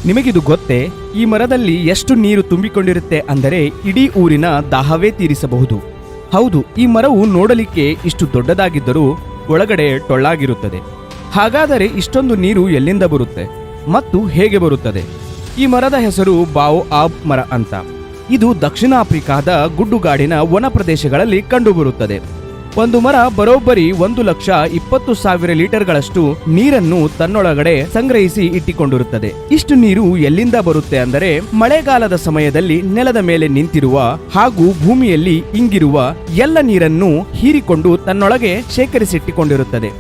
ನಿಮಗಿದು ಗೊತ್ತೇ? ಈ ಮರದಲ್ಲಿ ಎಷ್ಟು ನೀರು ತುಂಬಿಕೊಂಡಿರುತ್ತೆ ಅಂದರೆ ಇಡೀ ಊರಿನ ದಾಹವೇ ತೀರಿಸಬಹುದು. ಹೌದು, ಈ ಮರವು ನೋಡಲಿಕ್ಕೆ ಇಷ್ಟು ದೊಡ್ಡದಾಗಿದ್ದರೂ ಒಳಗಡೆ ಟೊಳ್ಳಾಗಿರುತ್ತದೆ. ಹಾಗಾದರೆ ಇಷ್ಟೊಂದು ನೀರು ಎಲ್ಲಿಂದ ಬರುತ್ತೆ ಮತ್ತು ಹೇಗೆ ಬರುತ್ತದೆ? ಈ ಮರದ ಹೆಸರು ಬಾಒಆಬ್ ಮರ ಅಂತ. ಇದು ದಕ್ಷಿಣ ಆಫ್ರಿಕಾದ ಗುಡ್ಡುಗಾಡಿನ ವನ ಪ್ರದೇಶಗಳಲ್ಲಿ ಕಂಡುಬರುತ್ತದೆ. ಒಂದು ಮರ ಬರೋಬ್ಬರಿ 1,20,000 ಲೀಟರ್ಗಳಷ್ಟು ನೀರನ್ನು ತನ್ನೊಳಗಡೆ ಸಂಗ್ರಹಿಸಿ ಇಟ್ಟಿಕೊಂಡಿರುತ್ತದೆ. ಇಷ್ಟು ನೀರು ಎಲ್ಲಿಂದ ಬರುತ್ತೆ ಅಂದರೆ ಮಳೆಗಾಲದ ಸಮಯದಲ್ಲಿ ನೆಲದ ಮೇಲೆ ನಿಂತಿರುವ ಹಾಗೂ ಭೂಮಿಯಲ್ಲಿ ಇಂಗಿರುವ ಎಲ್ಲ ನೀರನ್ನು ಹೀರಿಕೊಂಡು ತನ್ನೊಳಗೆ ಶೇಖರಿಸಿಟ್ಟಿಕೊಂಡಿರುತ್ತದೆ.